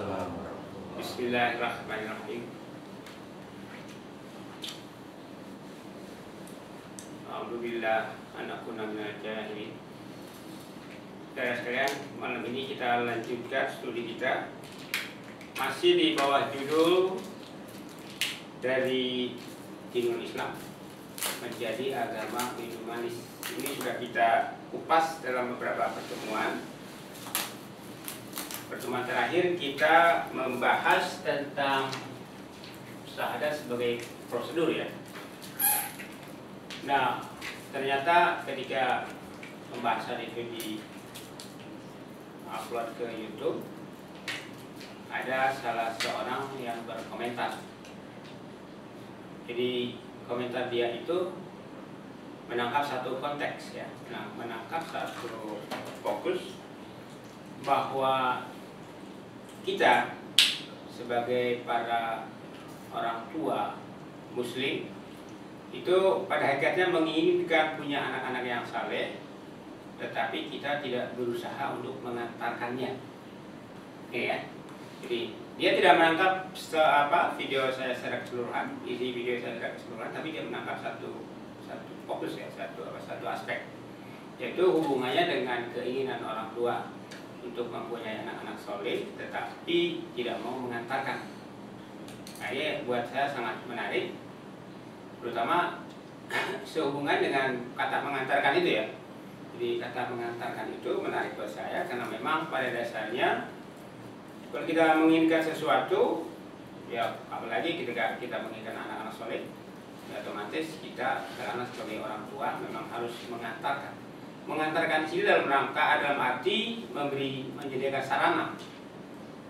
Waalaikumsalam warahmatullahi wabarakatuh. Bismillahirrahmanirrahim. Alhamdulillah anakuna minal jahilin. Saudara sekalian, malam ini kita lanjutkan studi kita masih di bawah judul dari Dinul Islam menjadi agama humanis. Ini sudah kita kupas dalam beberapa pertemuan. Pertemuan terakhir kita membahas tentang syahadat sebagai prosedur ya. Nah, ternyata ketika pembahasan itu di upload ke YouTube, ada salah seorang yang berkomentar. Jadi komentar dia itu menangkap satu konteks ya, menangkap satu fokus bahwa kita sebagai para orang tua Muslim itu pada hakikatnya menginginkan punya anak-anak yang saleh, tetapi kita tidak berusaha untuk mengantarkannya. Oke ya. Jadi dia tidak menangkap video saya secara keseluruhan, isi video saya secara keseluruhan, tapi dia menangkap satu fokus ya, satu aspek, yaitu hubungannya dengan keinginan orang tua untuk mempunyai anak-anak soleh, tetapi tidak mau mengantarkan. Nah, ini buat saya sangat menarik, terutama sehubungan dengan kata mengantarkan itu ya. Jadi kata mengantarkan itu menarik buat saya karena memang pada dasarnya kalau kita menginginkan sesuatu, ya apalagi ketika kita menginginkan anak-anak soleh, ya otomatis kita karena sebagai orang tua memang harus mengantarkan. Mengantarkan sini dalam arti menjadikan sarana,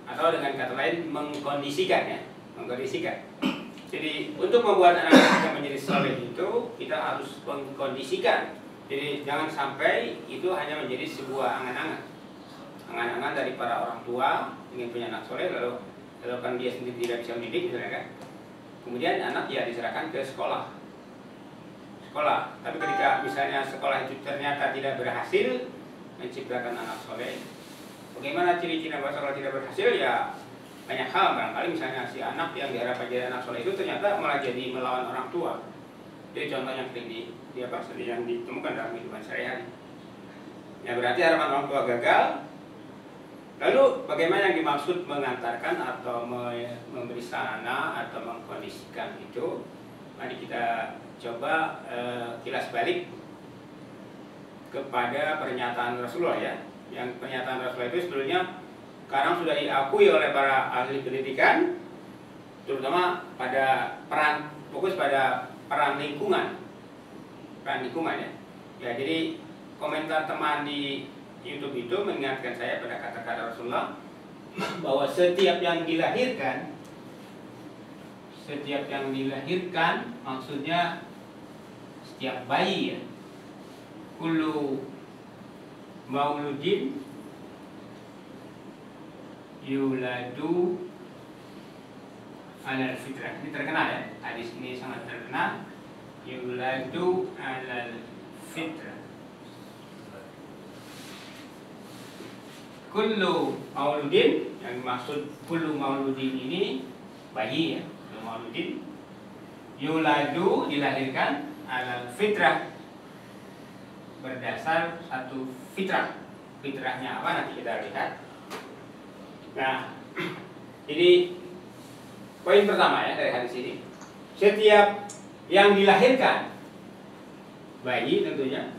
atau dengan kata lain mengkondisikan ya, mengkondisikan. Jadi untuk membuat anak-anak kita menjadi soleh itu kita harus mengkondisikan. Jadi jangan sampai itu hanya menjadi sebuah angan-angan dari para orang tua ingin punya anak soleh, lalu kan dia sendiri tidak bisa mendidik misalnya kan. Kemudian anak ya diserahkan ke sekolah. Tapi ketika misalnya sekolah itu ternyata tidak berhasil menciptakan anak soleh, bagaimana ciri-ciri bahwa sekolah tidak berhasil? Ya banyak hal, barangkali misalnya si anak yang diharapkan jadi anak soleh itu ternyata malah jadi melawan orang tua. Jadi contoh yang sering yang ditemukan dalam kehidupan sehari-hari. Ya berarti harapan orang tua gagal. Lalu bagaimana yang dimaksud mengantarkan atau memberi sarana atau mengkondisikan itu? Mari kita coba kilas balik kepada pernyataan Rasulullah ya. Yang pernyataan Rasulullah itu sebetulnya sekarang sudah diakui oleh para ahli pendidikan, terutama pada fokus pada peran lingkungan ya. Ya jadi komentar teman di YouTube itu mengingatkan saya pada kata-kata Rasulullah bahwa setiap yang dilahirkan maksudnya setiap bayi ya, kullu mauludin yuladu alal fitrah. Ini terkenal ya, hadis ini sangat terkenal, yuladu alal fitrah. Kullu mauludin, yang dimaksud kullu mauludin ini bayi ya, kullu mauludin yuladu dilahirkan alal fitrah, berdasar satu fitrah. Fitrahnya apa nanti kita lihat. Nah, jadi poin pertama ya dari hadis ini, setiap yang dilahirkan bayi tentunya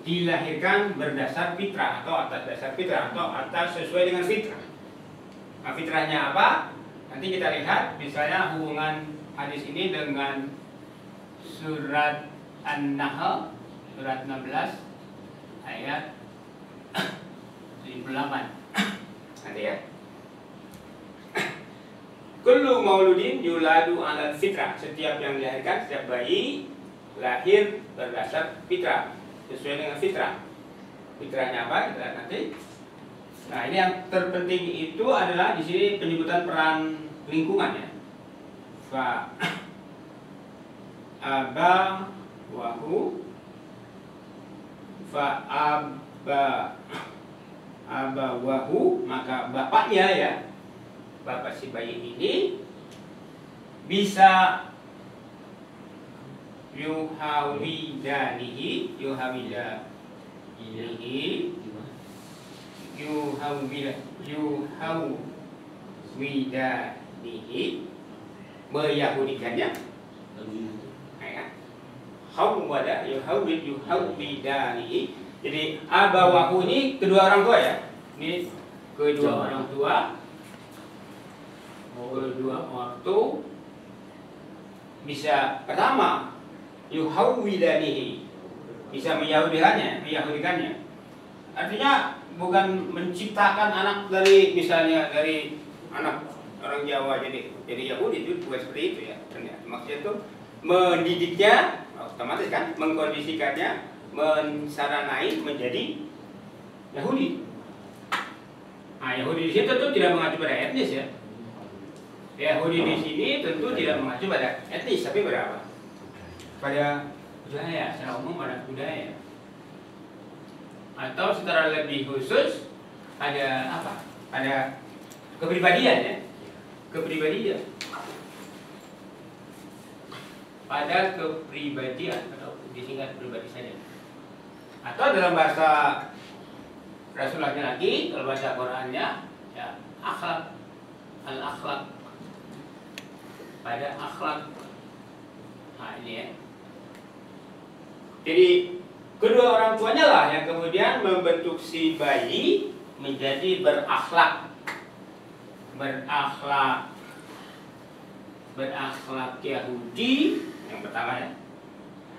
dilahirkan berdasar fitrah atau atas dasar fitrah atau atas sesuai dengan fitrah. Nah, fitrahnya apa? Nanti kita lihat misalnya hubungan hadis ini dengan surat An-Nahl surat 16 ayat 78. Nanti ya. Kullu mauludin yuladu alal fitrah. Setiap yang dilahirkan, setiap bayi lahir berdasar fitrah, sesuai dengan fitrah. Fitrahnya apa? Kita lihat nanti. Nah, ini yang terpenting itu adalah di sini penyebutan peran lingkungan ya. Fa aba wahu fa aba abawahu, maka bapaknya ya, bapak si bayi ini bisa yuhawidanihi meyahudikannya. Yuhawidanihi. Jadi abawahu ini kedua orang tua ya. Ini kedua orang tua, kedua ortu bisa pertama yuhawidanihi, bisa meyahudikannya. Artinya bukan menciptakan anak dari misalnya dari anak orang Jawa jadi Yahudi, itu bukan seperti itu ya. Maksudnya itu mendidiknya otomatis kan, mengkondisikannya, mensaranai menjadi Yahudi. Nah, Yahudi di sini tentu tidak mengacu pada etnis ya. Yahudi di sini tentu tidak mengacu pada etnis, tapi berapa? Pada budaya, secara umum pada budaya. Atau secara lebih khusus ada apa? Ada kepribadian ya. Kepribadian. Pada kepribadian atau disingkat pribadi saja. Atau dalam bahasa Rasulullahnya lagi, dalam bahasa Qurannya ya akhlak, al-akhlak, pada akhlak. Nah ini ya. Jadi kedua orang tuanya lah yang kemudian membentuk si bayi menjadi berakhlak Yahudi yang pertama ya,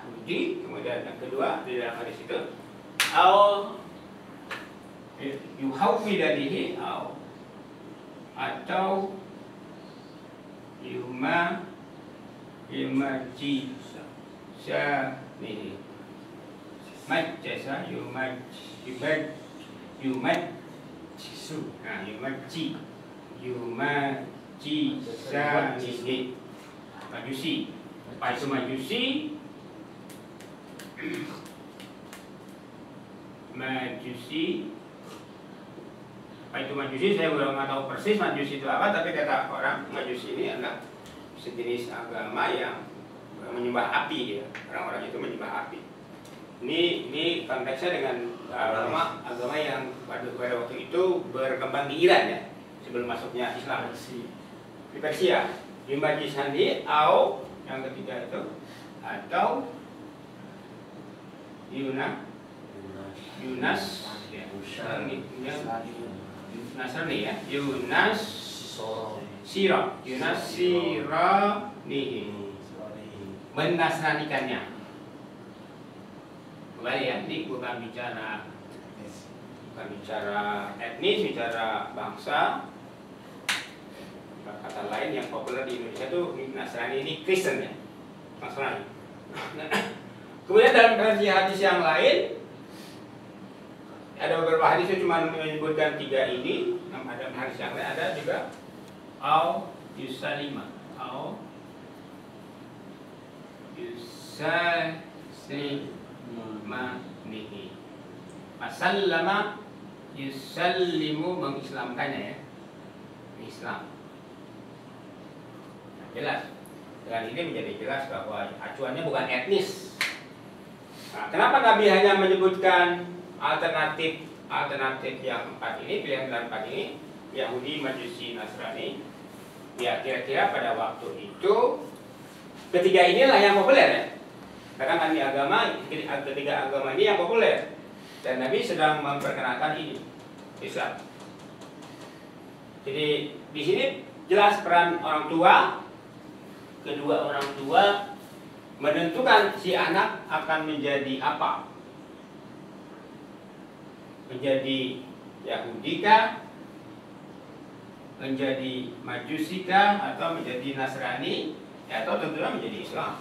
Yahudi. Kemudian yang kedua di dalam hadis itu yuhawwidanihi atau yumaji sanihi majasa yumaji sanihi majusi. Apa itu majusi? Apa itu majusi? Saya belum tahu persis majusi itu apa, tapi kata orang majusi ini adalah sejenis agama yang menyembah api ya. Orang-orang itu menyembah api. Ini konteksnya dengan agama yang pada waktu itu berkembang di Iran ya, sebelum masuknya Islam. Di Persia, di Majisandi, atau yang ketiga itu, atau Yunas Nasrani ya, Yunas Siranihi, menasranikannya. Kembali ya, ini bukan bicara etnis, bicara bangsa. Kata lain yang populer di Indonesia itu Nasrani, ini Kristen ya, Nasrani. Kemudian dalam versi hadis yang lain ada beberapa hadis yang cuma menyebutkan tiga ini. Ada hadis yang lain ada juga au yusalima, au yusallimanihi. Masallama yusallimu, mengislamkannya ya, Islam. Nah, jelas. Dengan ini menjadi jelas bahwa acuannya bukan etnis. Nah, kenapa Nabi hanya menyebutkan alternatif yang empat ini, pilihan empat ini, Yahudi, Majusi, Nasrani? Ya kira-kira pada waktu itu ketiga inilah yang populer ya. Karena ketiga agama ini yang populer, dan Nabi sedang memperkenalkan ini, Islam. Jadi di sini jelas peran orang tua. Kedua orang tua menentukan si anak akan menjadi apa. Menjadi Yahudikah, menjadi Majusikah, atau menjadi Nasrani, atau tentunya menjadi Islam.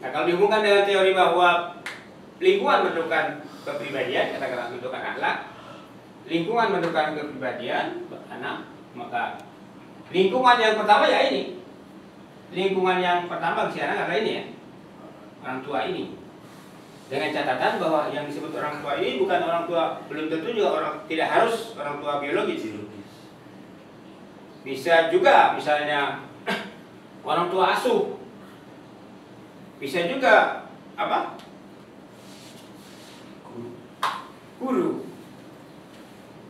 Nah, kalau dihubungkan dengan teori bahwa lingkungan menentukan kepribadian, katakanlah menentukan akhlak, lingkungan menentukan kepribadian anak, maka lingkungan yang pertama ya ini. Lingkungan yang pertama si anak adalah ini ya, orang tua ini. Dengan catatan bahwa yang disebut orang tua ini bukan orang tua, belum tentu juga tidak harus orang tua biologis. Bisa juga misalnya orang tua asuh. Bisa juga apa? Guru.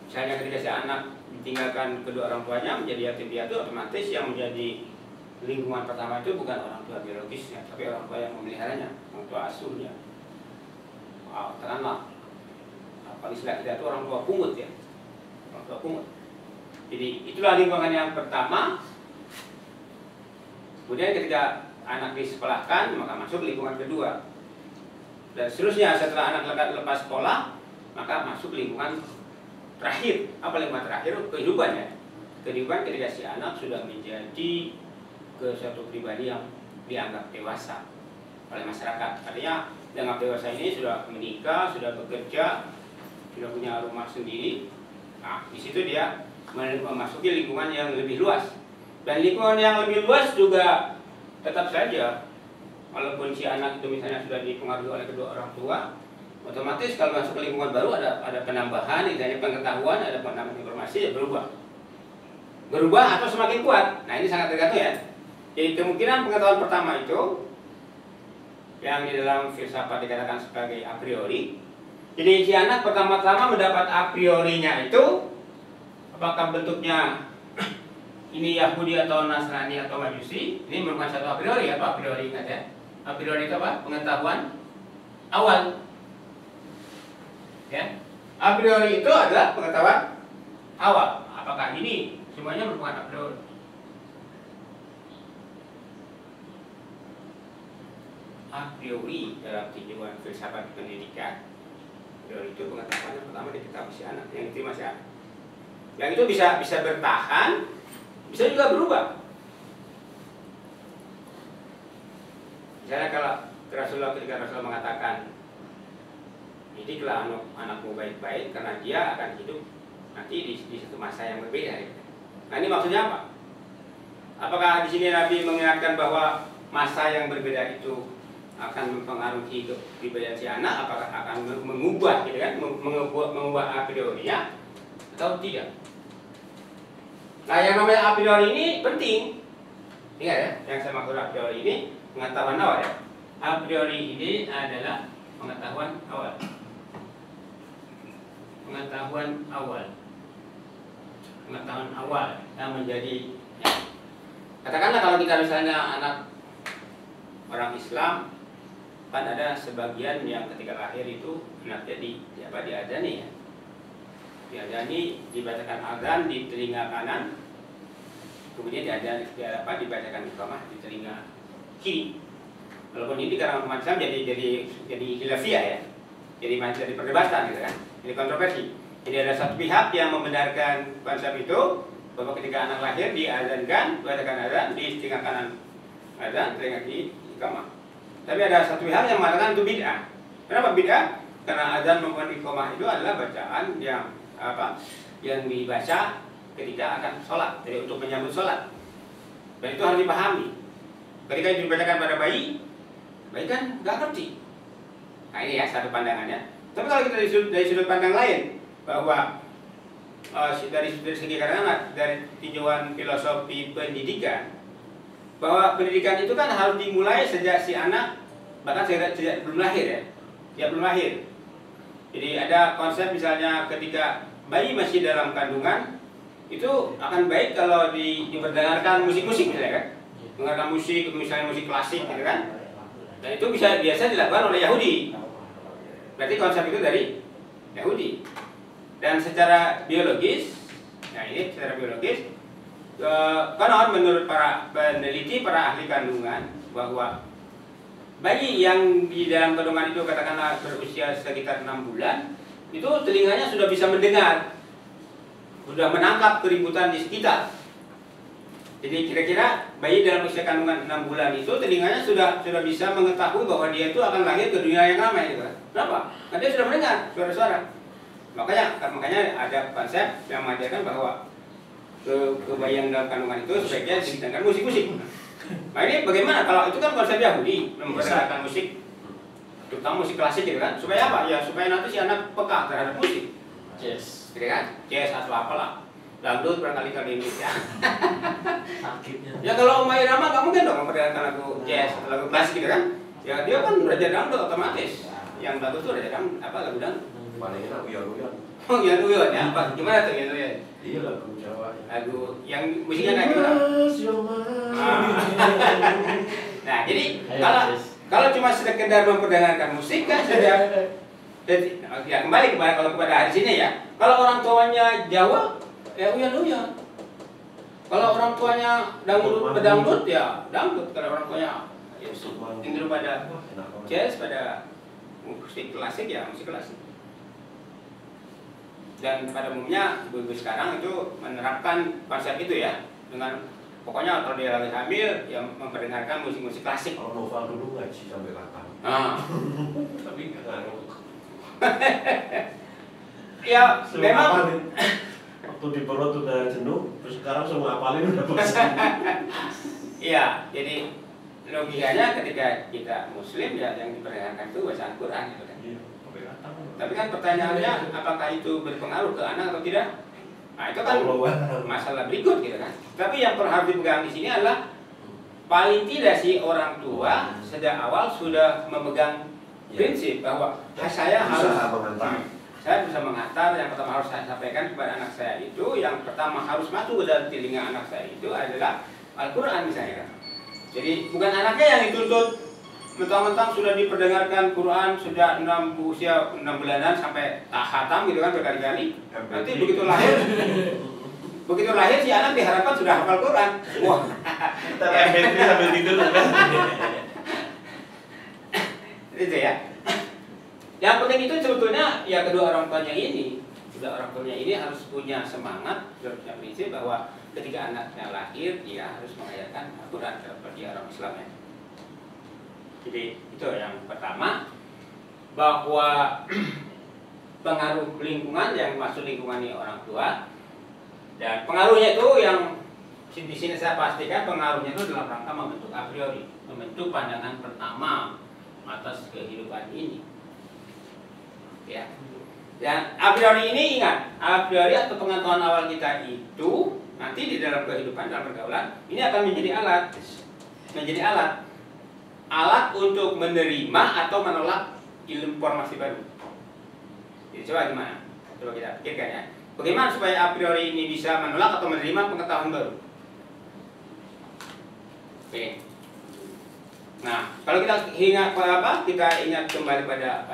Misalnya ketika si anak ditinggalkan kedua orang tuanya menjadi yatim piatu, otomatis yang menjadi lingkungan pertama itu bukan orang tua biologisnya, tapi orang tua yang memeliharanya, orang tua asuhnya. Katakanlah apa istilah kita itu orang tua pungut ya, orang tua pungut. Jadi itulah lingkungan yang pertama. Kemudian ketika anak disekolahkan maka masuk lingkungan kedua, dan seterusnya setelah anak lepas sekolah maka masuk lingkungan terakhir. Apa lingkungan terakhir? Kehidupan ya. Kehidupan ketika si anak sudah menjadi ke suatu pribadi yang dianggap dewasa oleh masyarakat. Artinya dianggap dewasa ini sudah menikah, sudah bekerja, sudah punya rumah sendiri. Nah, di situ dia memasuki lingkungan yang lebih luas. Dan lingkungan yang lebih luas juga tetap saja, walaupun si anak itu misalnya sudah dipengaruhi oleh kedua orang tua, otomatis kalau masuk ke lingkungan baru ada penambahan, misalnya pengetahuan, ada penambahan informasi, ya berubah atau semakin kuat. Nah ini sangat tergantung ya. Jadi kemungkinan pengetahuan pertama itu yang di dalam filsafat dikatakan sebagai a priori. Jadi si anak pertama-tama mendapat a priorinya itu, apakah bentuknya ini Yahudi atau Nasrani atau Majusi, ini merupakan satu a priori. Apa a priori, ingat ya? A priori itu apa? Pengetahuan awal. Ya, a priori itu adalah pengetahuan awal. Apakah ini semuanya merupakan a priori? A priori dalam tinjauan filsafat pendidikan, priori itu pengetahuan yang pertama diketahui si anak, yang diterima si anak. Yang itu bisa bertahan, bisa juga berubah. Misalnya kalau Rasulullah, ketika Rasulullah mengatakan didiklah anakmu baik-baik karena dia akan hidup nanti di satu masa yang berbeda. Nah ini maksudnya apa? Apakah di sini Nabi mengingatkan bahwa masa yang berbeda itu akan mempengaruhi kepribadian si anak? Apakah akan mengubah, gitu kan, mengubah a priori-nya atau tidak? Nah yang namanya a priori ini penting. Ingat ya, yang saya maksud a priori ini pengetahuan awal ya. A priori ini adalah pengetahuan awal. Pengetahuan awal yang menjadi ya. Katakanlah kalau kita misalnya anak orang Islam, kan ada sebagian yang ketika lahir itu anaknya diadani ya. Diadani, dibacakan azan di telinga kanan, kemudian dibacakan iqamah di telinga kiri. Walaupun ini karena umat Islam jadi khilafiyah ya, jadi perdebatan gitu kan, jadi kontroversi. Jadi ada satu pihak yang membenarkan konsep itu, bahwa ketika anak lahir diazankan, dibacakan azan di telinga kanan azan, telinga kiri iqamah. Tapi ada satu pihak yang mengatakan itu bid'ah. Kenapa bid'ah? Karena azan maupun iqamah itu adalah bacaan yang dibaca ketika akan sholat, jadi untuk menyambut sholat. Dan itu harus dipahami. Ketika itu dibacakan pada bayi kan nggak ngerti. Nah ini ya satu pandangannya. Tapi kalau kita dari sudut pandang lain, bahwa dari segi karena dari tinjauan filosofi pendidikan, bahwa pendidikan itu kan harus dimulai sejak si anak bahkan sejak belum lahir ya, dia belum lahir. Jadi ada konsep misalnya ketika bayi masih dalam kandungan itu akan baik kalau diperdengarkan musik-musik misalnya kan, mendengarkan musik misalnya musik klasik gitu kan, dan itu biasa dilakukan oleh Yahudi. Berarti konsep itu dari Yahudi. Dan secara biologis, nah ini secara biologis, konon menurut para peneliti, para ahli kandungan, bahwa bayi yang di dalam kandungan itu katakanlah berusia sekitar 6 bulan, itu telinganya sudah bisa mendengar, sudah menangkap keributan di sekitar. Jadi kira-kira bayi dalam usia kandungan 6 bulan itu telinganya sudah bisa mengetahui bahwa dia itu akan lahir ke dunia yang ramai gitu. Kenapa? Karena dia sudah mendengar suara-suara. Makanya ada konsep yang mengajarkan bahwa ke bayi yang dalam kandungan itu sebaiknya didengarkan musik-musik. Nah ini bagaimana? Kalau itu kan konsep Yahudi, memperdengarkan musik. terutama musik klasik gitu kan. Supaya apa? Ya supaya nanti si anak peka terhadap musik. Jazz. Gitu kan? Jazz atau apalah. Dangdut barangkali kali ini ya. Sakitnya. Ya kalau Omah Irama nggak mungkin dong memperdengarkan lagu jazz atau lagu klasik gitu kan. Ya dia kan raja dangdut otomatis. Yang bagus tuh raja dangdut apa lagu dangdut. Paling enak uyon-uyon. Oh ya uyon ya apa? Gimana tuh ya? Iya lagu Jawa. Lagu yang musiknya kayak gimana? Nah jadi kalau cuma sekedar memperdengarkan musik kan sudah. Jadi ya kembali kepada hadis ini ya. Kalau orang tuanya Jawa ya uyon-uyon. Kalau orang tuanya dangdut ya dangdut. Kalau orang tuanya ya cenderung pada jazz, pada musik klasik ya musik klasik. Dan pada umumnya ibu-ibu sekarang itu menerapkan konsep itu ya, dengan pokoknya kalau dia lagi hamil ya memperdengarkan musik-musik klasik. Kalau Nova dulu ngaji sampai 8. Tapi nggak ngaruh. Ya memang waktu di perut udah jenuh, terus sekarang semua apalin udah bosan. Iya, jadi logikanya ketika kita muslim ya yang diperdengarkan itu bahasa Al-Quran gitu kan. Iya, tapi kan pertanyaannya apakah itu berpengaruh ke anak atau tidak? Nah itu kan masalah berikut gitu kan. Tapi yang harus dipegang di sini adalah paling tidak sih orang tua sejak awal sudah memegang prinsip bahwa saya harus saya bisa mengantar. Yang pertama harus saya sampaikan kepada anak saya itu, yang pertama harus masuk ke dalam telinga anak saya itu adalah Al-Quran misalnya. Jadi bukan anaknya yang dituntut mentang-mentang sudah diperdengarkan Quran sudah usia 6 bulanan sampai khatam gitu kan berkali-kali. Nanti begitu lahir si anak diharapkan sudah hafal Quran. Wah. Kita sambil tidur kan. Itu ya. Yang penting itu sebetulnya ya kedua orang tuanya ini harus punya semangat, punya prinsip bahwa ketika anaknya lahir dia harus mengajarkan Al-Quran kepada dia orang Islam ya. Jadi itu yang pertama, bahwa pengaruh lingkungan yang masuk lingkungan ini orang tua, dan pengaruhnya itu yang di sini saya pastikan pengaruhnya itu dalam rangka membentuk a priori, membentuk pandangan pertama atas kehidupan ini. Ya. Dan a priori ini ingat, a priori atau pengetahuan awal kita itu nanti di dalam kehidupan, dalam pergaulan ini akan menjadi alat untuk menerima atau menolak informasi baru. Jadi coba gimana? Coba kita pikirkan ya. Bagaimana supaya a priori ini bisa menolak atau menerima pengetahuan baru? Oke. Nah, kalau kita ingat kembali pada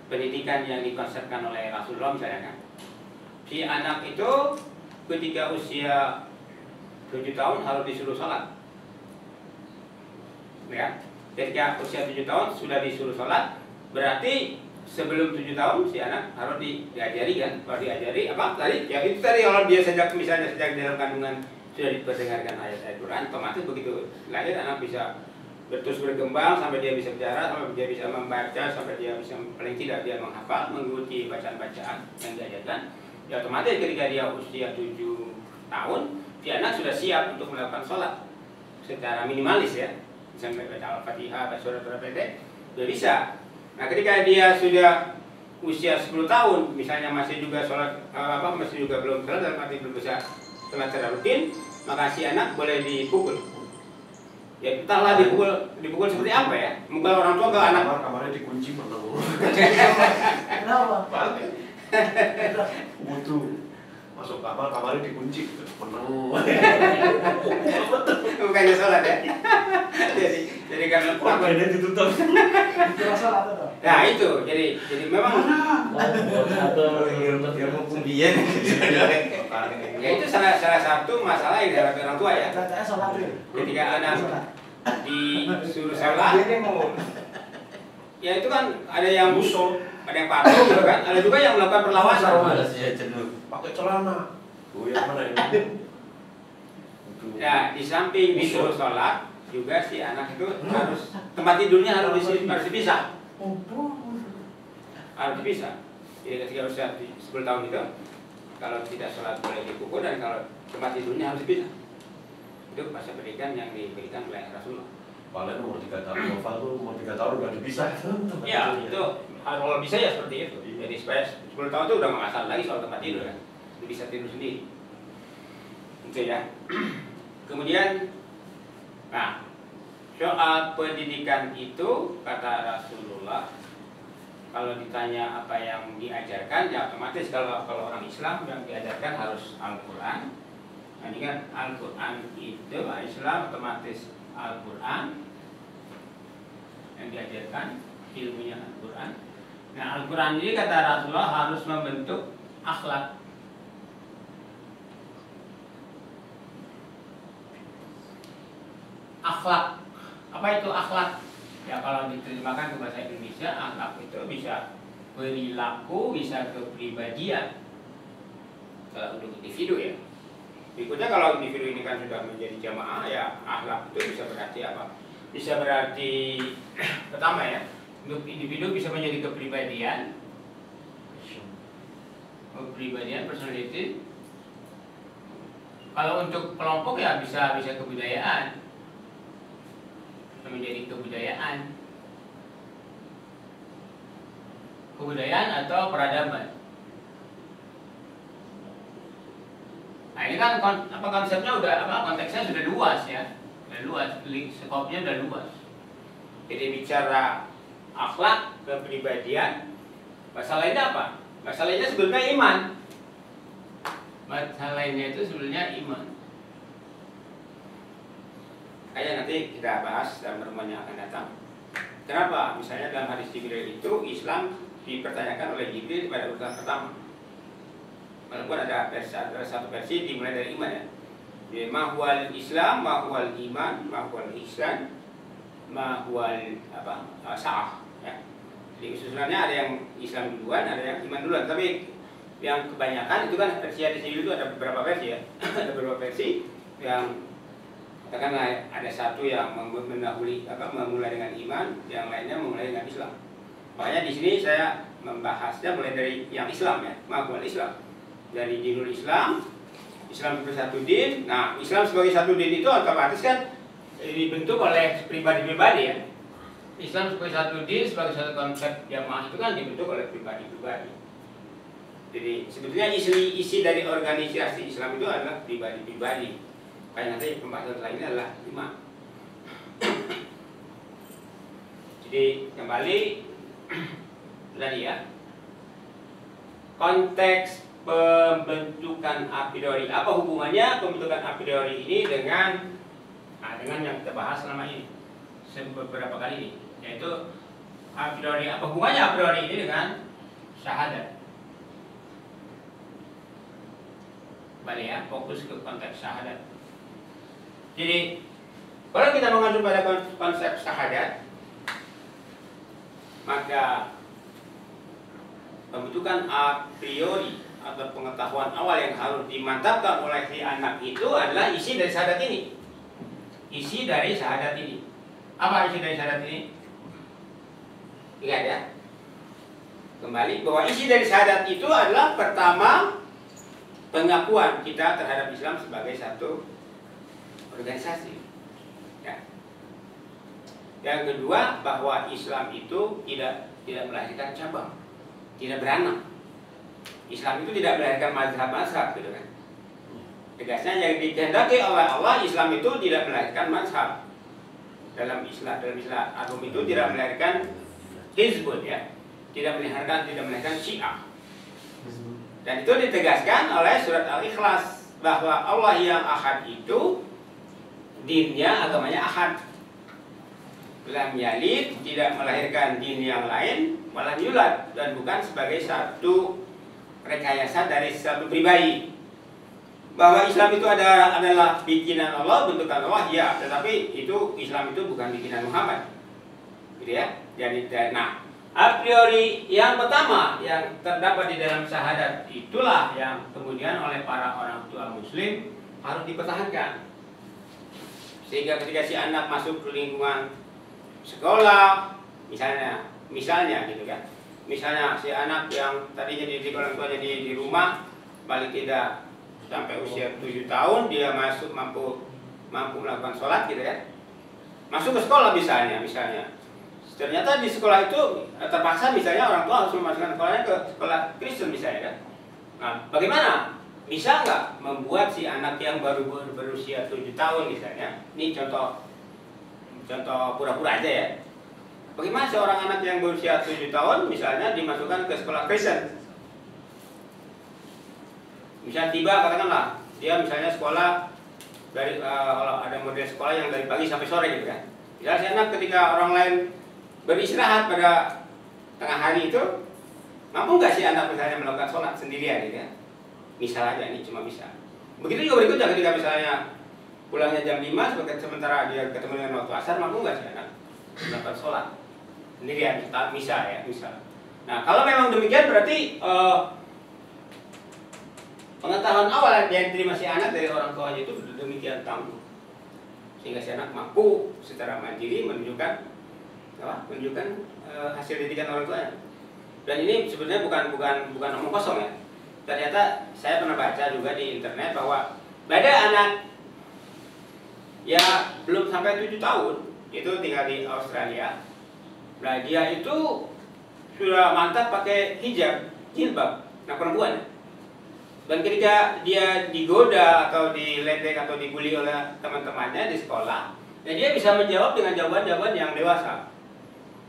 pendidikan yang dikonsepkan oleh Rasulullah misalnya kan. Si anak itu ketika usia 7 tahun harus disuruh sholat. Ya, ketika usia 7 tahun sudah disuruh sholat, berarti sebelum 7 tahun si anak harus diajari kan. Kalau diajari apa tadi? Ya itu tadi, kalau dia sejak dalam kandungan sudah diperdengarkan ayat-ayat Quran, otomatis begitu lahir anak bisa terus berkembang sampai dia bisa bicara, sampai dia bisa membaca, sampai dia bisa paling tidak dia menghafal, mengikuti bacaan-bacaan yang diajarkan. Ya otomatis ketika dia usia 7 tahun, si anak sudah siap untuk melakukan sholat secara minimalis ya. Misalnya baca Al-Fatihah, baca surat-surat pendek, sudah bisa. Nah ketika dia sudah usia 10 tahun, misalnya masih juga sholat masih juga belum sholat dan masih belum bisa sholat secara rutin, maka si anak boleh dipukul. Ya entahlah dipukul seperti apa ya. Mungkin orang tua ke anak kamarnya dikunci pernah. Kenapa? Butuh masuk kamarnya dikunci meneng. Bukannya sholat ya. jadi karena Pakainya ditutup. Nah itu jadi memang dia mau kumbian. Ya itu salah satu masalah yang dihadapi orang tua ya. Ketika anak disuruh sholat, ya itu kan ada yang musuh, ada yang patuh gitu kan, ada juga yang melakukan perlawanan. Pakai celana. Yang mana ini? Ya di samping disuruh sholat juga si anak itu harus tempat tidurnya harus dipisah. Harus dipisah. Jadi ketika usia 10 tahun itu, kalau tidak sholat boleh dipukul, dan kalau tempat tidurnya harus dipisah. Itu pasal pendidikan yang diberikan oleh Rasulullah. Paling umur 3 tahun, novel tuh umur 3 tahun udah dipisah. Ya, itu kalau bisa ya seperti itu. Jadi supaya 10 tahun itu udah nggak masalah lagi soal tempat tidur kan. Dia bisa tidur sendiri. Itu ya. Kemudian, nah, soal pendidikan itu kata Rasulullah, kalau ditanya apa yang diajarkan, ya otomatis kalau orang Islam yang diajarkan harus Al-Quran. Nah, ini kan Al-Quran itu Islam otomatis Al-Quran yang diajarkan, ilmunya Al-Quran. Nah, Al-Quran ini kata Rasulullah harus membentuk akhlak. Akhlak, apa itu akhlak? Ya kalau diterjemahkan ke bahasa Indonesia, akhlak itu bisa perilaku, bisa kepribadian. Kalau untuk individu ya. Berikutnya kalau individu ini kan sudah menjadi jamaah, ya akhlak itu bisa berarti apa? Bisa berarti pertama ya, untuk individu bisa menjadi kepribadian, personality. Kalau untuk kelompok ya bisa kebudayaan, menjadi kebudayaan atau peradaban. Nah ini kan konsepnya udah konteksnya sudah luas ya, sudah luas, skopnya sudah luas. Jadi bicara akhlak, kepribadian, bahasa lainnya apa? Bahasa lainnya sebenarnya iman. Bahasa lainnya itu sebenarnya iman. Kayaknya nanti kita bahas dalam pertemuan yang akan datang. Kenapa? Misalnya dalam hadis Jibril itu Islam dipertanyakan oleh Jibril pada urutan pertama. Walaupun ada satu versi dimulai dari iman ya. Jadi mahwal Islam, mahwal iman, mahwal ihsan, mahwal sa'ah ya. Jadi usulannya ada yang Islam duluan, ada yang iman duluan. Tapi yang kebanyakan itu kan versi hadis Jibril itu ada beberapa versi ya. Ada beberapa versi yang katakanlah ada satu yang mendahului memulai dengan iman, yang lainnya memulai dengan Islam. Makanya di sini saya membahasnya mulai dari yang Islam ya, mahwal Islam. Dari dinul Islam, Islam sebagai satu din. Nah, Islam sebagai satu din itu otomatis kan dibentuk oleh pribadi-pribadi ya. Islam sebagai satu din, sebagai satu konsep jamaah itu kan dibentuk oleh pribadi-pribadi. Jadi sebetulnya isi dari organisasi Islam itu adalah pribadi-pribadi. Kayak nanti pembahasan lainnya adalah iman. Jadi kembali tadi ya, konteks pembentukan a priori. Apa hubungannya pembentukan a priori ini dengan yang kita bahas selama ini beberapa kali ini, yaitu a priori. Apa hubungannya a priori ini dengan syahadat? Kembali ya, fokus ke konteks syahadat. Jadi kalau kita mengacu pada konsep syahadat, maka pembentukan a priori atau pengetahuan awal yang harus dimantapkan oleh si anak itu adalah isi dari syahadat ini. Isi dari syahadat ini. Apa isi dari syahadat ini? Ingat ya. Kembali bahwa isi dari syahadat itu adalah pertama, pengakuan kita terhadap Islam sebagai satu organisasi. Ya. Yang kedua, bahwa Islam itu tidak melahirkan cabang, tidak beranak. Islam itu tidak melahirkan mazhab-mazhab gitu kan. Tegasnya yang dikehendaki oleh Allah, Islam itu tidak melahirkan mazhab. Dalam Islam agama itu tidak melahirkan hizbut ya. Tidak melahirkan syiah. Dan itu ditegaskan oleh surat Al-Ikhlas bahwa Allah yang ahad itu dinnya, agamanya ahad. Lam yalid, tidak melahirkan din yang lain, walam yulad, dan bukan sebagai satu rekayasa dari satu pribadi. Bahwa Islam itu adalah bikinan Allah, bentukan Allah, ya, tetapi itu Islam itu bukan bikinan Muhammad, gitu ya. Jadi, nah, a priori yang pertama yang terdapat di dalam syahadat itulah yang kemudian oleh para orang tua Muslim harus dipertahankan. Sehingga ketika si anak masuk ke lingkungan sekolah, misalnya gitu kan. Misalnya si anak yang tadinya di orang tuanya di rumah, paling tidak sampai usia 7 tahun dia mampu melakukan sholat gitu ya. masuk ke sekolah misalnya. Ternyata di sekolah itu terpaksa misalnya orang tua harus memasukkan sekolahnya ke sekolah Kristen misalnya kan. Nah, bagaimana? Bisa nggak membuat si anak yang baru berusia 7 tahun misalnya, ini contoh pura-pura aja ya. Bagaimana seorang anak yang berusia 7 tahun misalnya dimasukkan ke sekolah Kristen? Misal tiba katakanlah dia misalnya sekolah dari kalau ada model sekolah yang dari pagi sampai sore gitu kan. Misalnya si anak ketika orang lain beristirahat pada tengah hari itu, mampu nggak si anak misalnya melakukan sholat sendirian gitu ya? Misal aja, ini cuma bisa. Begitu juga berikutnya ketika misalnya pulangnya jam 5 sementara dia ketemu dengan waktu asar, mampu nggak si anak melakukan sholat sendirian? Misal ya, misal. Nah kalau memang demikian berarti pengetahuan awal yang diterima si anak dari orang tuanya itu demikian tangguh, sehingga si anak mampu secara mandiri menunjukkan hasil didikan orang tuanya. Dan ini sebenarnya bukan omong kosong ya. Ternyata saya pernah baca juga di internet bahwa ada anak ya belum sampai 7 tahun itu tinggal di Australia. Nah dia itu sudah mantap pakai hijab, jilbab, nah perempuan. Dan ketika dia digoda atau diledek atau dibully oleh teman-temannya di sekolah, ya dia bisa menjawab dengan jawaban-jawaban yang dewasa.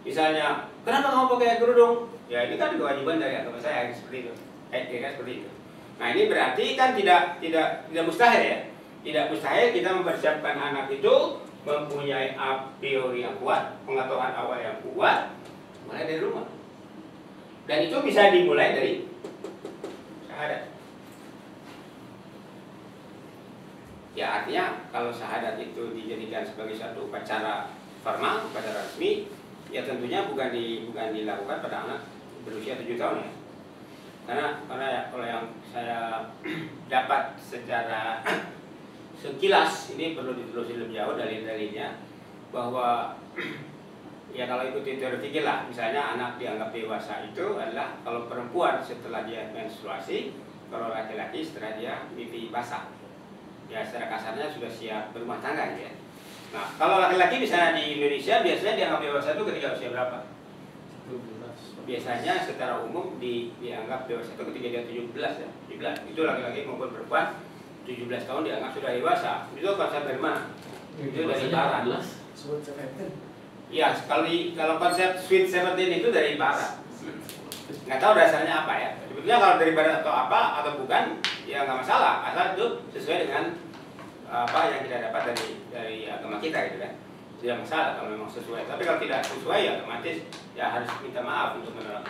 Misalnya, kenapa kamu pakai kerudung? Ya ini kan kewajiban dari agama saya, seperti itu. Kira seperti itu. Nah ini berarti kan tidak mustahil ya. Tidak mustahil kita mempersiapkan anak itu mempunyai a priori yang kuat, pengetahuan awal yang kuat, mulai dari rumah. Dan itu bisa dimulai dari syahadat. Ya artinya kalau syahadat itu dijadikan sebagai satu upacara formal, upacara resmi, ya tentunya bukan dilakukan pada anak berusia 7 tahun ya. Karena ya, kalau yang saya dapat secara sekilas, ini perlu ditelusuri lebih jauh dalil-dalilnya, bahwa ya kalau ikuti teori fikih lah, misalnya anak dianggap dewasa itu adalah kalau perempuan setelah dia menstruasi, kalau laki-laki setelah dia mimpi basah. Ya secara kasarnya sudah siap berumah tangga ya. Nah kalau laki-laki misalnya di Indonesia biasanya dianggap dewasa itu ketika usia berapa? 17. Biasanya secara umum dianggap dewasa itu ketika dia 17 ya. 17. Itu laki-laki maupun perempuan 17 tahun dianggap sudah dewasa. Itu konsep dari mana? Itu dari barat. Ya, kalau konsep Sweet 17 itu dari barat. Nggak tahu dasarnya apa ya. Sebetulnya kalau dari barat atau apa atau bukan, ya nggak masalah. Asal itu sesuai dengan apa yang kita dapat dari agama kita gitu kan. Tidak masalah kalau memang sesuai. Tapi kalau tidak sesuai ya otomatis ya harus minta maaf untuk menolak.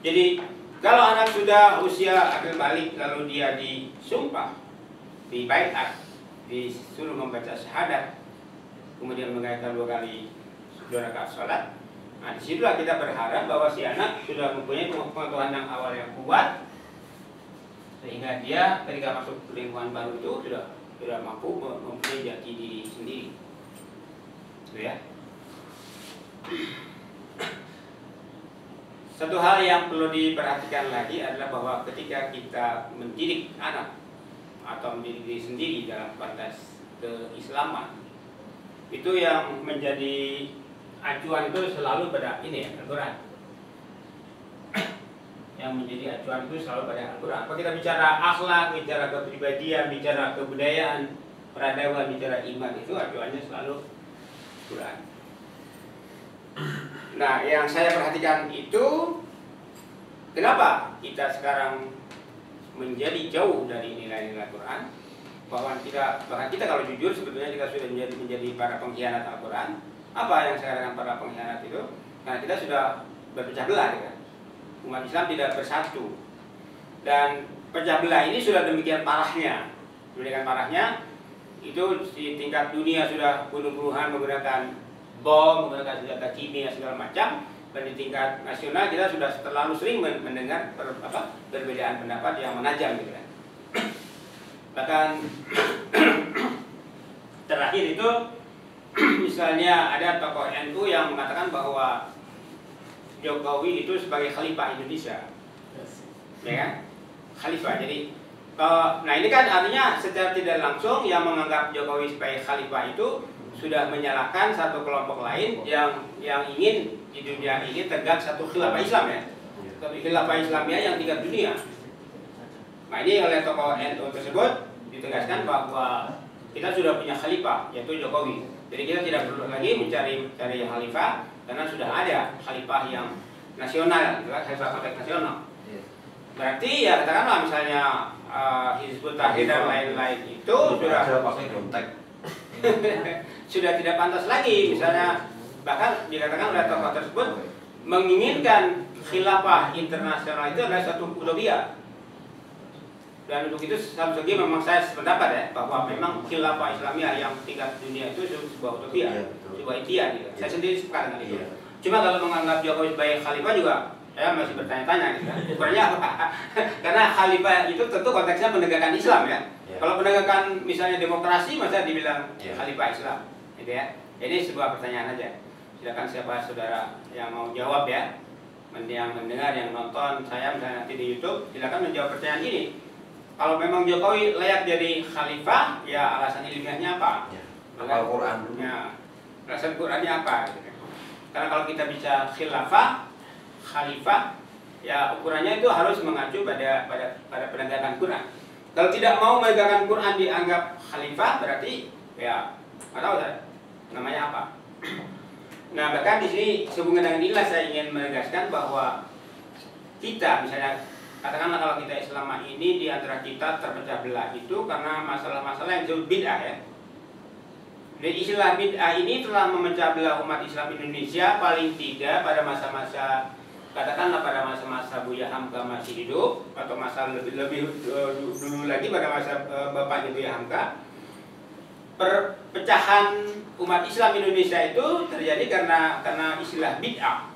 Jadi kalau anak sudah usia akil balik lalu dia disumpah, dibaiat, disuruh membaca syahadat, kemudian mengaitkan 2 kali 2 rakaat sholat. Nah disitulah kita berharap bahwa si anak sudah mempunyai pengetahuan yang awal yang kuat, sehingga dia ketika masuk ke lingkungan baru itu sudah mampu mempunyai jati diri sendiri. Gitu ya. Satu hal yang perlu diperhatikan lagi adalah bahwa ketika kita mendidik anak atau mendidik diri sendiri dalam konteks keislaman, itu yang menjadi acuan itu selalu pada ini ya, Al-Quran. Yang menjadi acuan itu selalu pada Al-Quran. Kalau kita bicara akhlak, bicara kepribadian, bicara kebudayaan, peradaban, bicara iman, itu acuannya selalu Quran. Nah, yang saya perhatikan itu kenapa kita sekarang menjadi jauh dari nilai-nilai Quran? Bahkan kita kalau jujur sebetulnya kita sudah menjadi para pengkhianat Al-Quran. Apa yang saya katakan para pengkhianat itu? Karena kita sudah berpecah belah ya. Umat Islam tidak bersatu. Dan pecah belah ini sudah demikian parahnya. Demikian parahnya itu di tingkat dunia sudah bunuh-bunuhan menggunakan bom, menggunakan senjata kimia segala macam, dan di tingkat nasional kita sudah terlalu sering mendengar perbedaan pendapat yang menajam gitu kan. Bahkan terakhir itu misalnya ada tokoh NU yang mengatakan bahwa Jokowi itu sebagai khalifah Indonesia, ya kan? Khalifah. Jadi nah ini kan artinya secara tidak langsung yang menganggap Jokowi sebagai khalifah itu sudah menyalahkan satu kelompok lain yang ingin di dunia ini tegak satu khilafah Islam ya, tapi khilafah Islamiyah yang tingkat dunia. Nah ini oleh tokoh NU tersebut ditegaskan bahwa kita sudah punya khalifah yaitu Jokowi. Jadi kita tidak perlu lagi mencari khalifah karena sudah ada khalifah yang nasional, gitu kan, khalifah konteks nasional. Berarti ya katakanlah misalnya Hizbut Tahrir dan lain-lain itu sudah pakai konteks. sudah tidak pantas lagi, misalnya bahkan dikatakan oleh tokoh tersebut menginginkan khilafah internasional itu adalah satu utopia. Dan untuk itu segi memang saya sependapat ya bahwa memang khilafah Islamiyah yang tingkat dunia itu sebuah utopia, sebuah impian gitu. Saya sendiri sepakat dengan itu. Cuma kalau menganggap Jokowi sebagai khalifah juga saya masih bertanya-tanya gitu. Ukurannya apa? Karena khalifah itu tentu konteksnya penegakan Islam ya. Kalau penegakan misalnya demokrasi masa dibilang khalifah Islam, gitu ya. Ini sebuah pertanyaan aja. Silakan siapa saudara yang mau jawab ya, yang mendengar, yang nonton saya misalnya nanti di YouTube, silakan menjawab pertanyaan ini. Kalau memang Jokowi layak jadi khalifah, ya alasan ilmiahnya apa? Al-Quran. Ya, alasan Qurannya apa? Gitu. Karena kalau kita bisa khilafah, khalifah, ya ukurannya itu harus mengacu pada penegakan Quran. Kalau tidak mau menegakkan Quran dianggap khalifah, berarti ya nggak tahu saya namanya apa. Nah bahkan di sini sehubungan dengan inilah saya ingin menegaskan bahwa kita misalnya katakanlah kalau kita selama ini di antara kita terpecah belah itu karena masalah-masalah yang disebut bid'ah ya. Dan istilah bid'ah ini telah memecah belah umat Islam Indonesia paling tidak pada masa-masa, katakanlah pada masa-masa Buya Hamka masih hidup atau masa lebih dulu lagi pada masa bapaknya Buya Hamka. Perpecahan umat Islam Indonesia itu terjadi karena istilah bid'ah.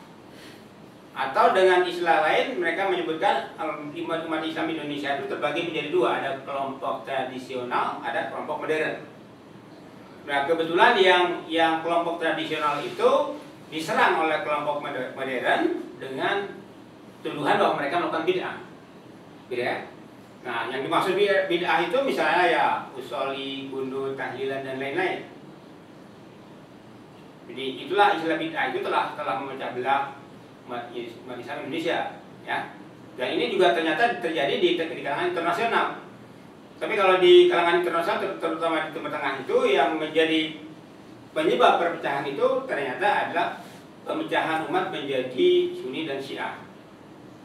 Atau dengan istilah lain mereka menyebutkan umat Islam Indonesia itu terbagi menjadi dua, ada kelompok tradisional, ada kelompok modern. Nah kebetulan yang kelompok tradisional itu diserang oleh kelompok modern dengan tuduhan bahwa mereka melakukan bid'ah, gitu ya. Nah yang dimaksud bid'ah itu misalnya ya usoli, gundul, tahlilan dan lain-lain. Jadi itulah istilah bid'ah itu telah memecah belah umat Islam Indonesia ya. Dan ini juga ternyata terjadi di kalangan internasional. Tapi kalau di kalangan internasional terutama di Timur Tengah itu yang menjadi penyebab perpecahan itu ternyata adalah pemecahan umat menjadi Sunni dan Syiah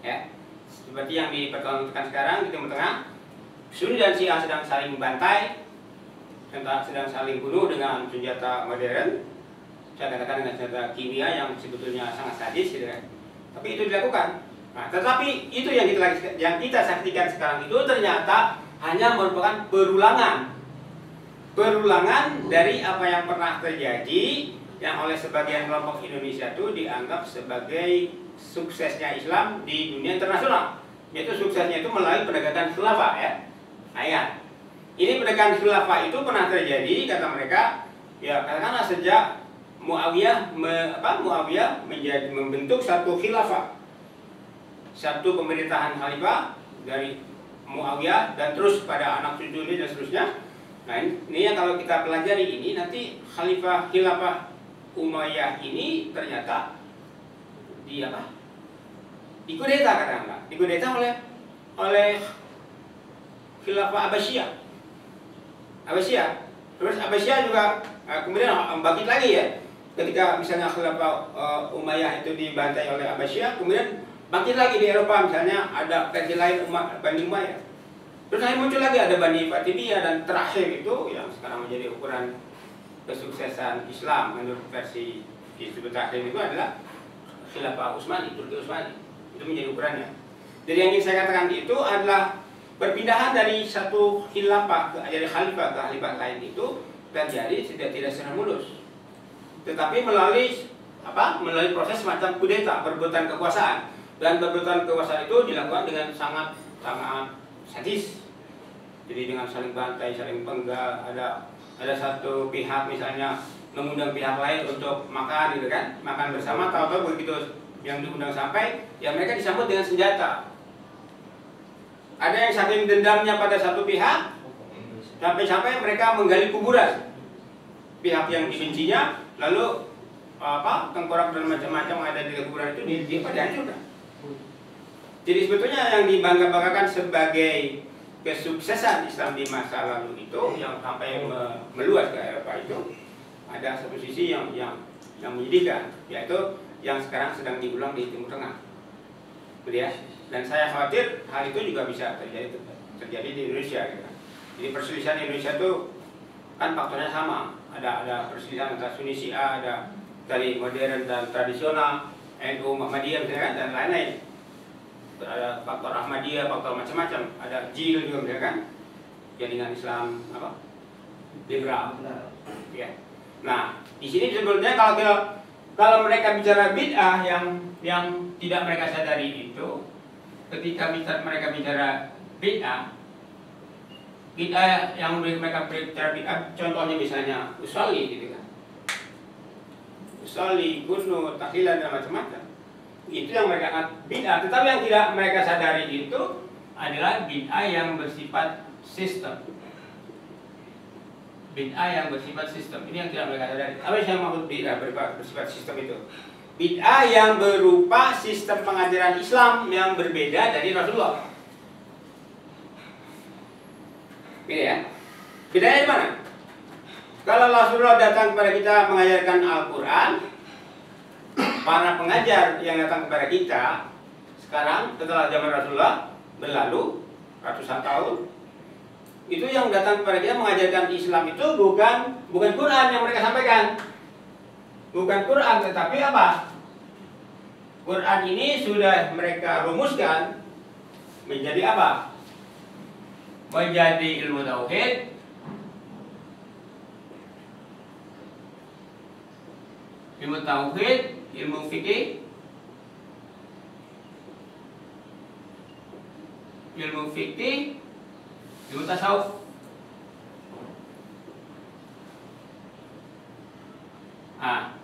ya. Seperti yang dipertontonkan sekarang di Timur Tengah, Sunni dan Syiah sedang saling membantai, sedang saling bunuh dengan senjata modern, saya katakan dengan senjata kimia yang sebetulnya sangat sadis gitu kan. Tapi itu dilakukan. Nah, tetapi itu yang kita saksikan sekarang itu ternyata hanya merupakan berulangan dari apa yang pernah terjadi yang oleh sebagian kelompok Indonesia itu dianggap sebagai suksesnya Islam di dunia internasional. Yaitu suksesnya itu melalui penegakan khilafah ya. Nah ya, ini penegakan khilafah itu pernah terjadi kata mereka ya katakanlah sejak Muawiyah membentuk satu khilafah, satu pemerintahan khalifah dari Muawiyah dan terus pada anak cucunya dan seterusnya. Nah ini yang kalau kita pelajari ini nanti khilafah Umayyah ini ternyata dikudeta katakanlah, dikudeta oleh khilafah Abbasiyah. Terus Abbasiyah juga kemudian bangkit lagi ya. Ketika misalnya khilafah Umayyah itu dibantai oleh Abbasiyah, kemudian bangkit lagi di Eropa misalnya ada versi lain Bani Umayyah. Terus akhirnya muncul lagi ada Bani Fatimiyah dan terakhir itu yang sekarang menjadi ukuran kesuksesan Islam menurut versi Hizbut Tahrir itu adalah khilafah Utsmani, Turki Utsmani. Itu menjadi ukurannya. Jadi yang ingin saya katakan itu adalah perpindahan dari satu khilafah dari khalifah ke khalifah lain itu terjadi tidak secara mulus. Tetapi melalui proses semacam kudeta, perebutan kekuasaan. Dan perebutan kekuasaan itu dilakukan dengan sangat sadis. Jadi dengan saling bantai, saling penggal, ada satu pihak misalnya mengundang pihak lain untuk makan gitu kan, makan bersama, tahu-tahu begitu yang diundang sampai, ya mereka disambut dengan senjata. Ada yang saking dendamnya pada satu pihak, sampai-sampai mereka menggali kuburan. pihak yang dibencinya, lalu tengkorak dan macam-macam ada di kuburan itu dihancurkan. Jadi sebetulnya yang dibangga-banggakan sebagai kesuksesan Islam di masa lalu itu yang sampai meluas ke Eropa itu, ada satu sisi yang menyedihkan, yaitu yang sekarang sedang diulang di Timur Tengah, gitu ya. Dan saya khawatir hal itu juga bisa terjadi di Indonesia, gitu. Jadi perselisihan Indonesia itu kan faktornya sama, ada perselisihan antara Sunni Syiah, ada dari modern dan tradisional, NU Muhammadiyah misalkan, dan lain-lain. Ada faktor Ahmadiyah, faktor macam-macam, ada JIL juga misalkan, jaringan Islam liberal, ya. Nah, di sini sebetulnya kalau mereka bicara bid'ah yang tidak mereka sadari itu, ketika mereka bicara bid'ah yang mereka bicara bid'ah, contohnya misalnya usolli gitu kan, usolli, kunut, tahlilan dan macam-macam, itu yang mereka anggap bid'ah. Tetapi yang tidak mereka sadari itu adalah bid'ah yang bersifat sistem. Bid'ah yang bersifat sistem, ini yang tidak mereka sadari. Apa yang maksud bid'ah bersifat sistem itu? Bid'ah yang berupa sistem pengajaran Islam yang berbeda dari Rasulullah. Gitu ya. Bedanya di mana? Kalau Rasulullah datang kepada kita mengajarkan Al-Quran, para pengajar yang datang kepada kita sekarang setelah zaman Rasulullah berlalu ratusan tahun, itu yang datang kepada kita mengajarkan Islam itu bukan Quran yang mereka sampaikan, bukan Quran, tetapi apa? Quran ini sudah mereka rumuskan menjadi apa? Menjadi ilmu tauhid, ilmu fikih, ilmu tasawuf. Nah,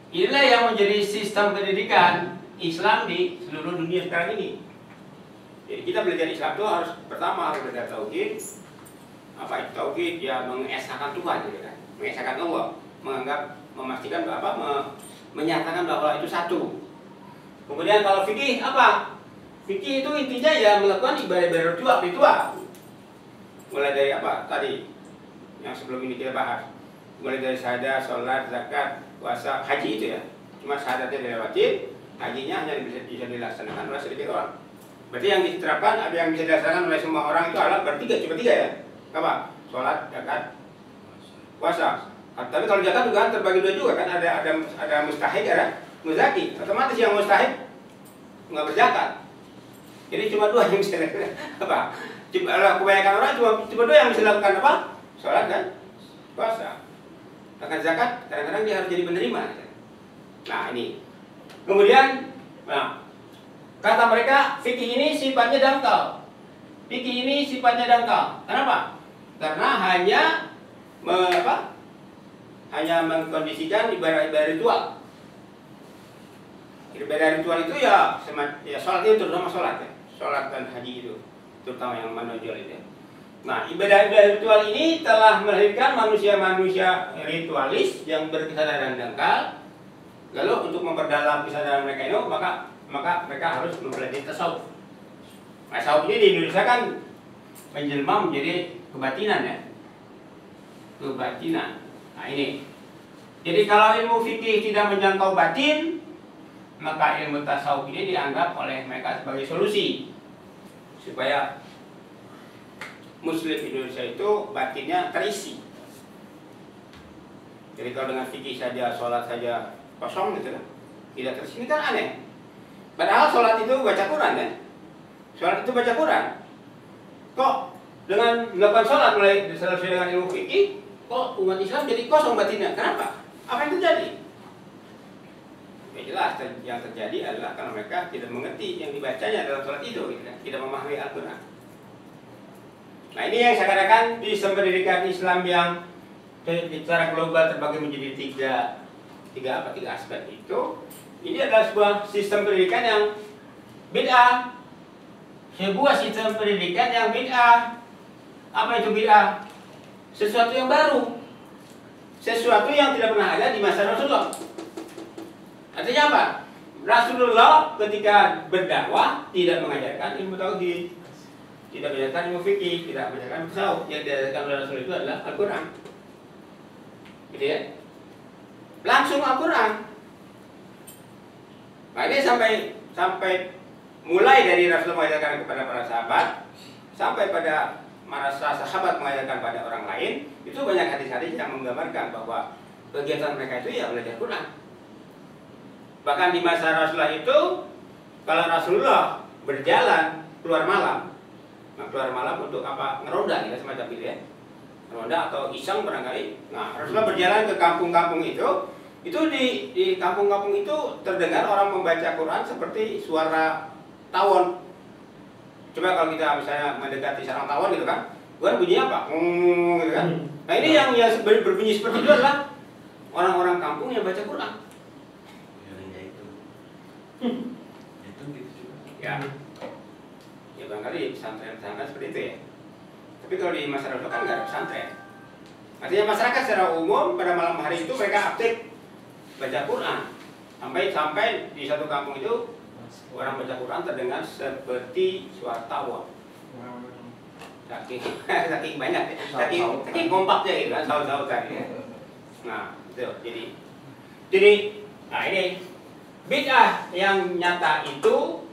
inilah yang menjadi sistem pendidikan Islam di seluruh dunia sekarang ini. Jadi kita belajar Islam itu pertama harus belajar tauhid. Apa itu tauhid? Ya mengesahkan Tuhan, gitu kan? Mengesahkan Allah, memastikan menyatakan bahwa itu satu. Kemudian kalau fikih apa? Fikih itu intinya ya melakukan ibadah-ibadah ritual. Mulai dari apa tadi yang sebelum ini kita bahas. Mulai dari syahadat, sholat, zakat, puasa, haji itu ya. Cuma syahadatnya dilewatin, hajinya hanya bisa dilaksanakan oleh sedikit orang. Berarti yang diterapkan, ada yang bisa dilaksanakan oleh semua orang itu adalah cuma tiga ya. Apa? Sholat, zakat, puasa. Tapi kalau zakat juga kan terbagi dua juga kan, ada mustahik, ada muzaki. Otomatis yang mustahik nggak berzakat. Jadi cuma dua yang bisa dilakukan. Apa? Kebanyakan orang cuma dua yang bisa dilakukan apa? Sholat dan puasa. Bahkan zakat kadang-kadang dia harus jadi penerima. Nah ini. Kemudian, kata mereka fikih ini sifatnya dangkal. Kenapa? Karena hanya mengkondisikan ibadah ritual. Ibadah ritual itu ya sholat itu terutama sholat ya. Sholat dan haji itu terutama yang menonjol itu ya. Nah, ibadah ritual ini telah melahirkan manusia-manusia ritualis yang berkesadaran dangkal. Lalu untuk memperdalam kesadaran mereka itu, maka mereka harus mempelajari tasawuf. Tasawuf ini di Indonesia kan menjelma menjadi kebatinan ya. Kebatinan. Nah ini. Jadi kalau ilmu fikih tidak menjangkau batin, maka ilmu tasawuf ini dianggap oleh mereka sebagai solusi supaya Muslim Indonesia itu batinnya terisi. Jadi kalau dengan fikih saja, sholat saja kosong gitu kan, tidak terisi, ini kan aneh. Padahal sholat itu baca Quran ya. Sholat itu baca Quran. Kok dengan melakukan sholat mulai selesai dengan ilmu fikih, kok umat Islam jadi kosong batinnya? Kenapa? Apa yang terjadi? Ya jelas yang terjadi adalah karena mereka tidak mengerti yang dibacanya dalam sholat itu, gitu kan? Tidak memahami Al-Quran. Nah ini yang saya katakan di sistem pendidikan Islam yang secara global terbagi menjadi tiga aspek itu. Ini adalah sebuah sistem pendidikan yang bid'ah. Sebuah sistem pendidikan yang bid'ah. Apa itu bid'ah? Sesuatu yang baru. sesuatu yang tidak pernah ada di masa Rasulullah. Artinya apa? Rasulullah ketika berdakwah tidak mengajarkan ilmu tauhid, tidak mengajarkan ilmu fikih, tidak mengajarkan tasawuf. Yang diajarkan oleh Rasul itu adalah Al-Quran. Gitu ya? Langsung Al-Quran. Nah ini sampai mulai dari Rasul mengajarkan kepada para sahabat sampai pada para sahabat mengajarkan pada orang lain, itu banyak hadis-hadis yang menggambarkan bahwa kegiatan mereka itu ya belajar Quran. Bahkan di masa Rasulullah itu, kalau Rasulullah berjalan keluar malam, nah keluar malam untuk apa? Ngeronda, ya semacam itu ya, ngeronda atau iseng barangkali. Nah Rasulullah berjalan ke kampung-kampung itu di kampung-kampung itu terdengar orang membaca Quran seperti suara tawon. Coba kalau kita misalnya mendekati sarang tawon gitu kan, bunyinya apa? Gitu kan. Nah ini yang berbunyi seperti itu adalah orang-orang kampung yang baca Quran. Itu gitu juga. Ya, ya barangkali pesantren-pesantren seperti itu ya. Tapi kalau di masyarakat kan nggak ada pesantren. Artinya masyarakat secara umum pada malam hari itu mereka aktif baca Quran. Sampai di satu kampung itu orang baca Quran terdengar seperti suara tawon. Saking banyak, saking kompaknya gitu kan, saut-sautan ya. Nah, itu. Jadi, nah ini bid'ah yang nyata itu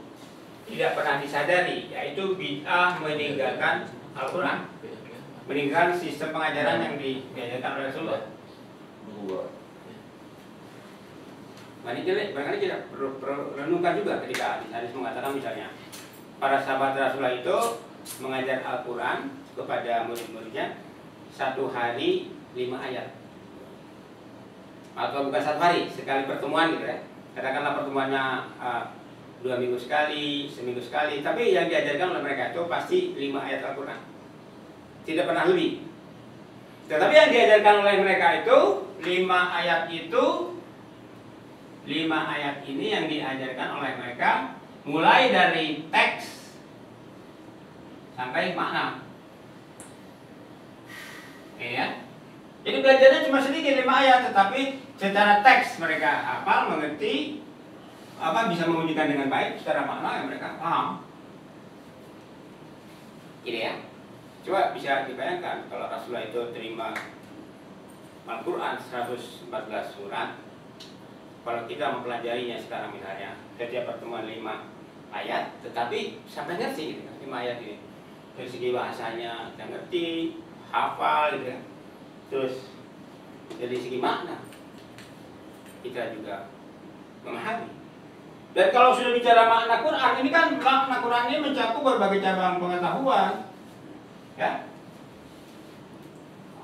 tidak pernah disadari, yaitu bid'ah meninggalkan Al-Quran, meninggalkan sistem pengajaran yang diajarkan oleh Rasulullah. Barangkali tidak perlu renungkan juga ketika hadis mengatakan misalnya para sahabat Rasulullah itu mengajar Al-Quran kepada murid-muridnya 1 hari 5 ayat, atau bukan 1 hari, sekali pertemuan gitu ya. Katakanlah pertemuannya 2 minggu sekali, seminggu sekali, tapi yang diajarkan oleh mereka itu pasti 5 ayat Al-Quran, tidak pernah lebih. Tetapi yang diajarkan oleh mereka itu 5 ayat ini yang diajarkan oleh mereka mulai dari teks sampai makna. Ya. Jadi belajarnya cuma sedikit 5 ayat, tetapi secara teks mereka hafal, mengerti, bisa mewujudkan dengan baik, secara makna yang mereka paham. Ini ya. Coba bisa dibayangkan kalau Rasulullah itu terima Al-Quran 114 surat. Kalau kita mempelajarinya sekarang misalnya setiap pertemuan 5 ayat, tetapi sampai ngerti gitu, 5 ayat ini dari segi bahasanya kita ngerti, hafal gitu kan. Terus dari segi makna kita juga memahami. Dan kalau sudah bicara makna Quran, ini kan makna Quran ini mencakup berbagai cabang pengetahuan, ya.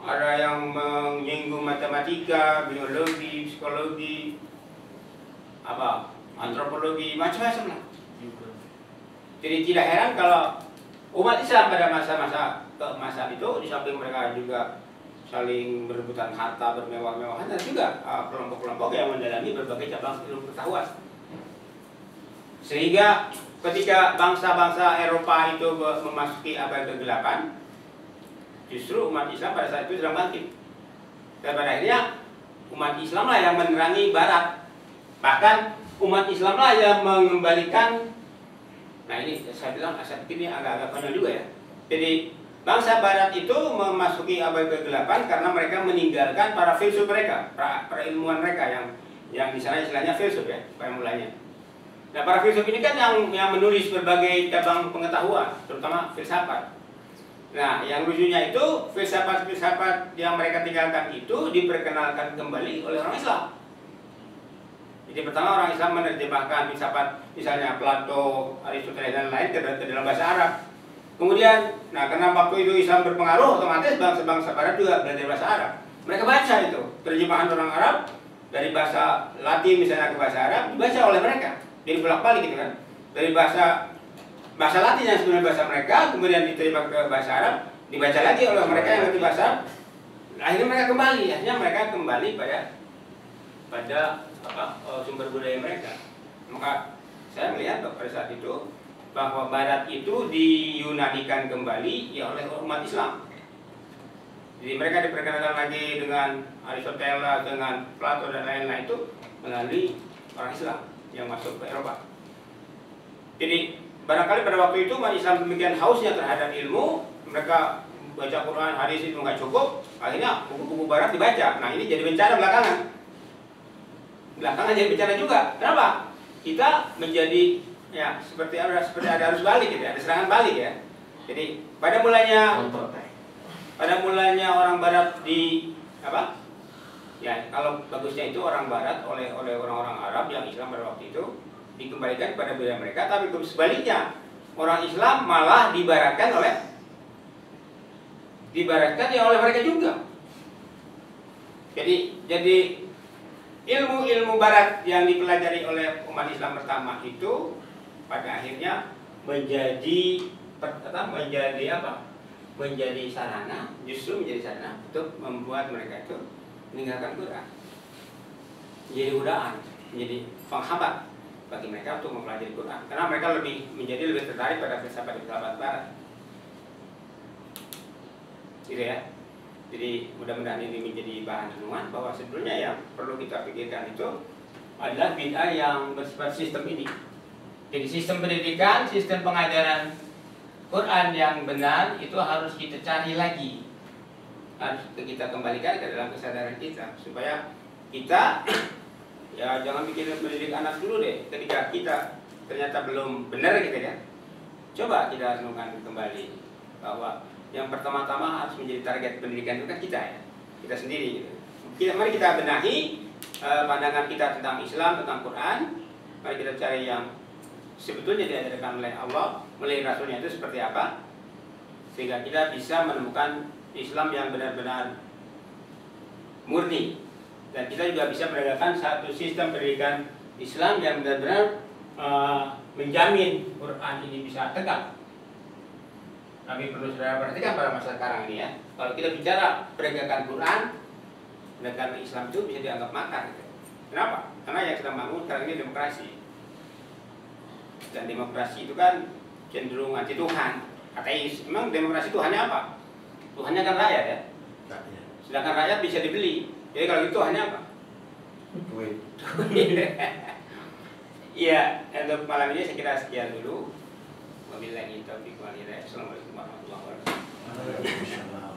Ada yang menyinggung matematika, biologi, psikologi, antropologi, macam-macam lah. Jadi tidak heran kalau umat Islam pada masa itu, di samping mereka juga saling berebutan harta, bermewah-mewahan, dan juga kelompok-kelompok yang mendalami berbagai cabang ilmu pengetahuan. Sehingga ketika bangsa-bangsa Eropa itu memasuki abad ke-8, justru umat Islam pada saat itu sedang bangkit. Dan pada akhirnya umat Islam lah yang menerangi Barat. Bahkan umat Islam lah yang mengembalikan. Nah ini saya bilang ini agak-agak konyol juga ya. Jadi bangsa Barat itu memasuki abad ke-8 karena mereka meninggalkan para filsuf mereka, para ilmuwan mereka yang di sana istilahnya filsuf ya, pada mulanya. Nah para filsuf ini kan yang menulis berbagai cabang pengetahuan, terutama filsafat. Nah yang lucunya itu filsafat-filsafat yang mereka tinggalkan itu diperkenalkan kembali oleh orang Islam. Jadi pertama orang Islam menerjemahkan filsafat misalnya Plato, Aristoteles dan lain ke dalam bahasa Arab. Kemudian, karena waktu itu Islam berpengaruh, otomatis bangsa-bangsa Barat juga belajar bahasa Arab. Mereka baca itu terjemahan orang Arab dari bahasa Latin misalnya ke bahasa Arab, dibaca oleh mereka. Jadi bolak-balik gitu kan. Dari bahasa Latin yang sebenarnya bahasa mereka, kemudian diterima ke bahasa Arab, dibaca lagi oleh mereka yang ngerti bahasa Arab. Akhirnya mereka kembali pada sumber budaya mereka. Maka saya melihat pada saat itu bahwa Barat itu diyunanikan kembali ya oleh umat Islam. Jadi mereka diperkenalkan lagi dengan Aristoteles, dengan Plato dan lain-lain itu melalui orang Islam yang masuk ke Eropa. Jadi barangkali pada waktu itu umat Islam demikian hausnya terhadap ilmu, mereka baca Quran, hadis itu nggak cukup, akhirnya buku-buku Barat dibaca. Nah ini jadi bencana belakangan. Belakangan jadi bencana juga. Kenapa? Kita menjadi ya seperti ada arus balik gitu, ada serangan balik ya. Jadi pada mulanya orang Barat di apa? Ya kalau bagusnya itu orang Barat oleh orang-orang Arab yang Islam pada waktu itu dikembalikan pada budaya mereka, tapi sebaliknya orang Islam malah dibaratkan ya oleh mereka juga. Jadi ilmu-ilmu Barat yang dipelajari oleh umat Islam pertama itu pada akhirnya menjadi sarana untuk membuat mereka itu meninggalkan Quran, menjadi godaan, menjadi penghambat bagi mereka untuk mempelajari Quran, karena mereka menjadi lebih tertarik pada filsafat Barat, gitu ya. Jadi mudah-mudahan ini menjadi bahan renungan bahwa sebetulnya yang perlu kita pikirkan itu adalah bid'ah yang bersifat sistem ini. Jadi sistem pendidikan, sistem pengajaran Quran yang benar itu harus kita cari lagi, harus kita kembalikan ke dalam kesadaran kita supaya kita ya jangan bikin mendidik anak dulu deh ketika kita ternyata belum benar gitu ya. Coba kita renungkan kembali bahwa yang pertama-tama harus menjadi target pendidikan itu kan kita ya, kita sendiri gitu. Mari kita benahi pandangan kita tentang Islam, tentang Quran. Mari kita cari yang sebetulnya diajarkan oleh Allah melalui Rasulnya itu seperti apa, sehingga kita bisa menemukan Islam yang benar-benar murni, dan kita juga bisa menegakkan satu sistem pendidikan Islam yang benar-benar menjamin Quran ini bisa tegak. Tapi perlu saudara perhatikan pada masa sekarang ini ya, kalau kita bicara penegakan Quran, penegakan Islam itu bisa dianggap makar gitu. Kenapa? Karena yang sedang bangun sekarang ini demokrasi, dan demokrasi itu kan cenderung anti Tuhan, ateis. Memang demokrasi Tuhannya apa? Tuhannya kan rakyat ya. Sedangkan rakyat bisa dibeli. Jadi kalau itu Tuhannya apa? Duit. Iya, untuk malam ini saya kira sekian dulu. Wabillahi taufiq wal hidayah. Assalamualaikum warahmatullahi wabarakatuh.